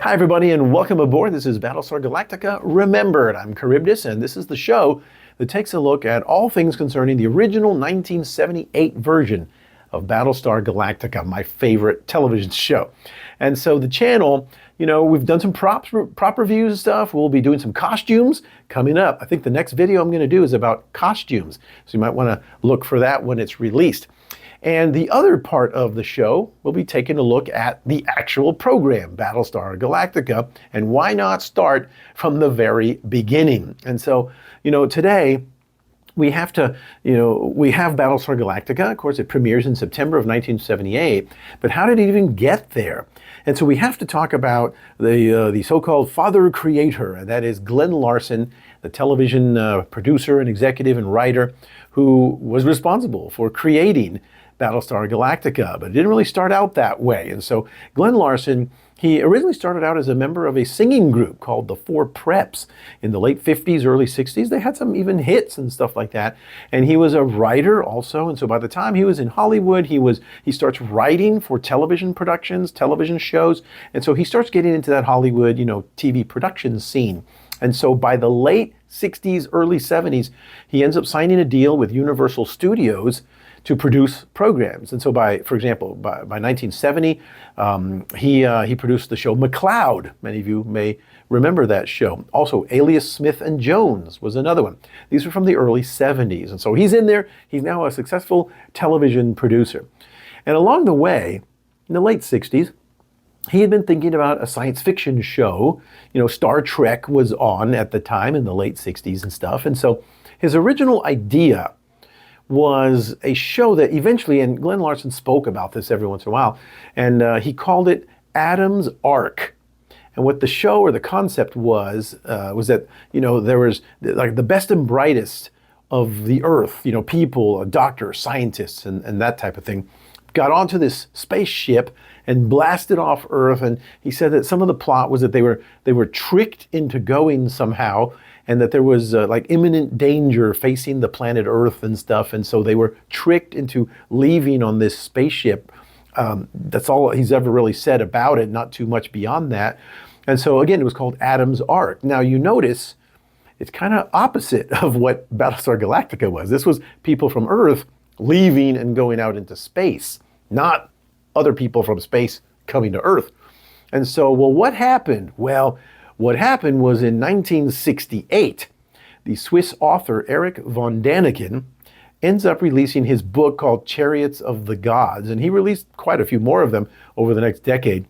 Hi, everybody, and welcome aboard. This is Battlestar Galactica Remembered. I'm Charybdis, and this is the show that takes a look at all things concerning the original 1978 version of Battlestar Galactica, my favorite television show. And so the channel, we've done some prop reviews and stuff. We'll be doing some costumes coming up. I think the next video I'm going to do is about costumes, so you might want to look for that when it's released. And the other part of the show, we'll be taking a look at the actual program, Battlestar Galactica, and why not start from the very beginning. And so, today we have to, we have Battlestar Galactica. Of course, it premieres in September of 1978, but how did it even get there? And so we have to talk about the so-called father creator, and that is Glen Larson, the television producer and executive and writer who was responsible for creating Battlestar Galactica, but it didn't really start out that way. And so Glen Larson, he originally started out as a member of a singing group called the Four Preps in the late 50s, early 60s. They had some even hits and stuff like that. And he was a writer also. And so by the time he was in Hollywood, he starts writing for television productions, television shows. And so he starts getting into that Hollywood, TV production scene. And so by the late 60s, early 70s, he ends up signing a deal with Universal Studios to produce programs. And so for example, by 1970, he produced the show McCloud. Many of you may remember that show. Also, Alias Smith and Jones was another one. These were from the early 70s. And so he's in there. He's now a successful television producer. And along the way, in the late 60s, he had been thinking about a science fiction show. Star Trek was on at the time in the late 60s and stuff. And so his original idea was a show that eventually, and Glen Larson spoke about this every once in a while, and he called it Adam's Ark. And what the show or the concept was that, there was like the best and brightest of the Earth, people, doctors, scientists, and that type of thing, got onto this spaceship and blasted off Earth. And he said that some of the plot was that they were tricked into going somehow, and that there was like imminent danger facing the planet Earth and stuff. And so they were tricked into leaving on this spaceship. That's all he's ever really said about it, not too much beyond that. And so again, it was called Adam's Ark. Now you notice it's kind of opposite of what Battlestar Galactica was. This was people from Earth leaving and going out into space, not other people from space coming to Earth. And so, what happened? Well, what happened was in 1968, the Swiss author Erich von Däniken ends up releasing his book called Chariots of the Gods, and he released quite a few more of them over the next decade.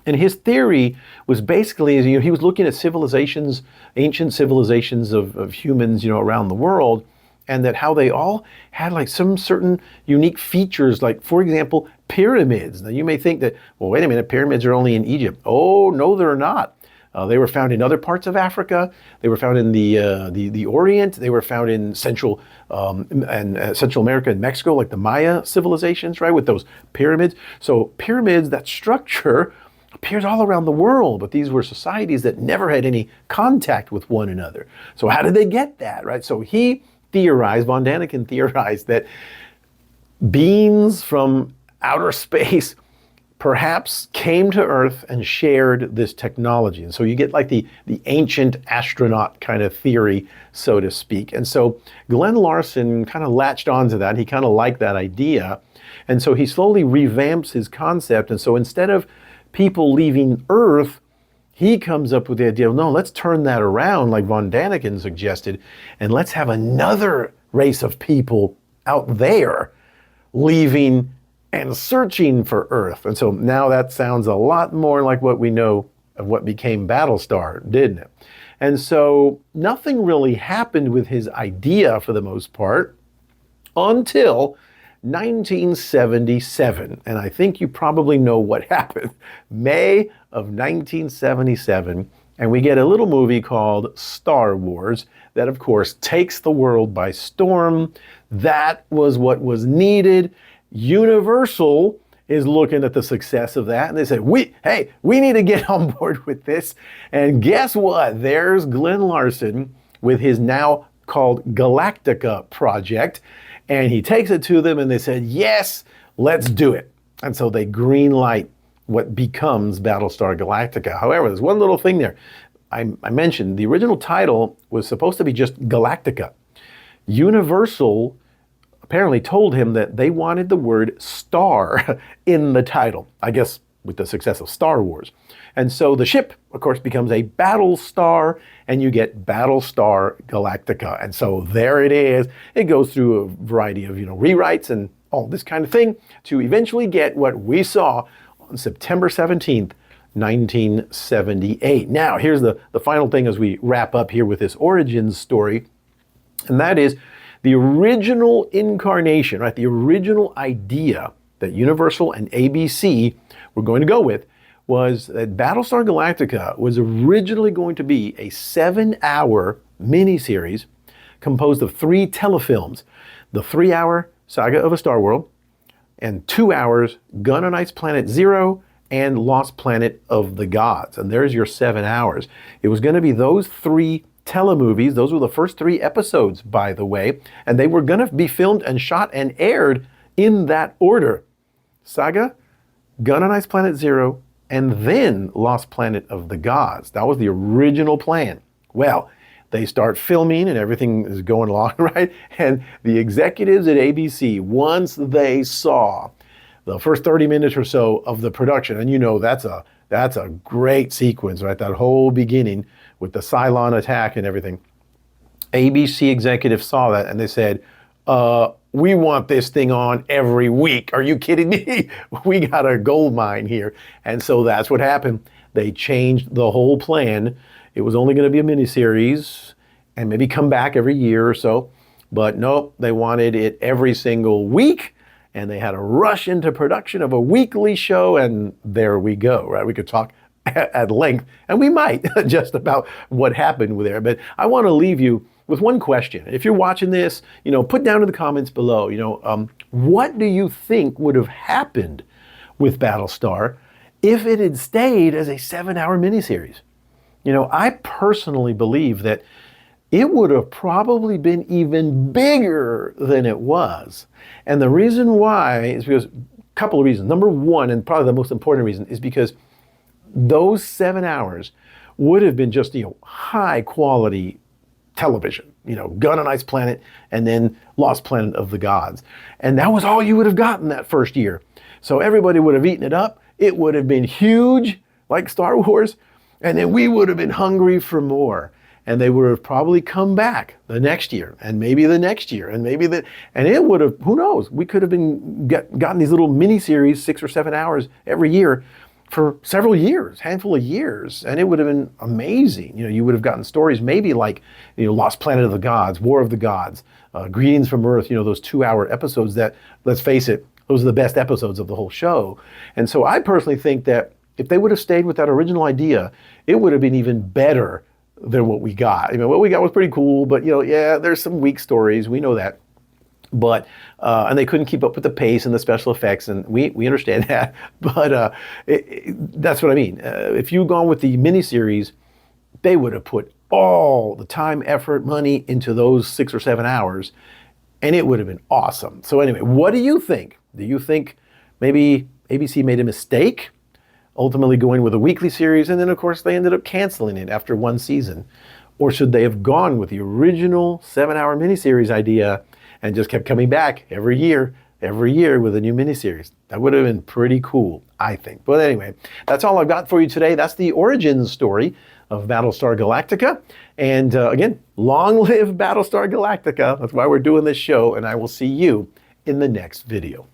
And his theory was basically, he was looking at civilizations, ancient civilizations of humans, around the world, and that how they all had like some certain unique features, like, for example, pyramids. Now you may think that, well, wait a minute, pyramids are only in Egypt. Oh, no, they're not. They were found in other parts of Africa. They were found in the Orient. They were found in Central America and Mexico, like the Maya civilizations, right, with those pyramids. So pyramids, that structure appears all around the world, but these were societies that never had any contact with one another. So how did they get that, right? So von Däniken theorized that beings from outer space perhaps came to Earth and shared this technology. And so you get like the ancient astronaut kind of theory, so to speak. And so Glen Larson kind of latched onto that. He kind of liked that idea. And so he slowly revamps his concept. And so instead of people leaving Earth, he comes up with the idea, no, let's turn that around like von Däniken suggested, and let's have another race of people out there leaving and searching for Earth. And so now that sounds a lot more like what we know of what became Battlestar, didn't it? And so nothing really happened with his idea for the most part until 1977. And I think you probably know what happened. May of 1977. And we get a little movie called Star Wars that, of course, takes the world by storm. That was what was needed. Universal is looking at the success of that, and they said, we need to get on board with this. And guess what? There's Glen Larson with his now called Galactica project, and he takes it to them, and they said, yes, let's do it. And so they green light what becomes Battlestar Galactica. However, there's one little thing there. I mentioned the original title was supposed to be just Galactica. Universal apparently told him that they wanted the word star in the title, I guess with the success of Star Wars. And so the ship, of course, becomes a Battlestar, and you get Battlestar Galactica. And so there it is. It goes through a variety of, rewrites and all this kind of thing to eventually get what we saw on September 17th, 1978. Now, here's the final thing as we wrap up here with this origins story, and that is the original incarnation, right? The original idea that Universal and ABC were going to go with was that Battlestar Galactica was originally going to be a 7-hour miniseries composed of 3 telefilms: the 3-hour Saga of a Star World, and 2 hours Gun on Ice Planet Zero and Lost Planet of the Gods. And there's your 7 hours. It was going to be those 3 telemovies. Those were the first 3 episodes, by the way, and they were going to be filmed and shot and aired in that order: Saga, Gun on Ice Planet Zero, and then Lost Planet of the Gods. That was the original plan. Well, they start filming and everything is going along, right? And the executives at ABC, once they saw the first 30 minutes or so of the production, and that's a great sequence, right? That whole beginning with the Cylon attack and everything. ABC executives saw that and they said, we want this thing on every week. Are you kidding me? We got a gold mine here. And so that's what happened. They changed the whole plan. It was only going to be a miniseries and maybe come back every year or so. But nope, they wanted it every single week. And they had to rush into production of a weekly show. And there we go, right? We could talk at length, and we might, just about what happened there. But I want to leave you with one question. If you're watching this, put down in the comments below, what do you think would have happened with Battlestar if it had stayed as a 7-hour miniseries? I personally believe that it would have probably been even bigger than it was. And the reason why is because a couple of reasons. Number one, and probably the most important reason, is because those 7 hours would have been just, high quality television, Gun on Ice Planet and then Lost Planet of the Gods. And that was all you would have gotten that first year. So everybody would have eaten it up. It would have been huge, like Star Wars. And then we would have been hungry for more. And they would have probably come back the next year, and maybe the next year, and and it would have, who knows, we could have gotten these little mini-series, 6 or 7 hours every year for several years, handful of years, and it would have been amazing. You would have gotten stories maybe like, Lost Planet of the Gods, War of the Gods, Greetings from Earth, those 2-hour episodes that, let's face it, those are the best episodes of the whole show. And so I personally think that if they would have stayed with that original idea, it would have been even better than what we got. What we got was pretty cool, but there's some weak stories. We know that. But, and they couldn't keep up with the pace and the special effects, and we understand that. But that's what I mean. If you'd gone with the miniseries, they would have put all the time, effort, money into those 6 or 7 hours, and it would have been awesome. So anyway, what do you think? Do you think maybe ABC made a mistake, ultimately going with a weekly series, and then of course they ended up canceling it after 1 season? Or should they have gone with the original 7-hour miniseries idea and just kept coming back every year with a new miniseries? That would have been pretty cool, I think. But anyway, that's all I've got for you today. That's the origin story of Battlestar Galactica. And again, long live Battlestar Galactica. That's why we're doing this show, and I will see you in the next video.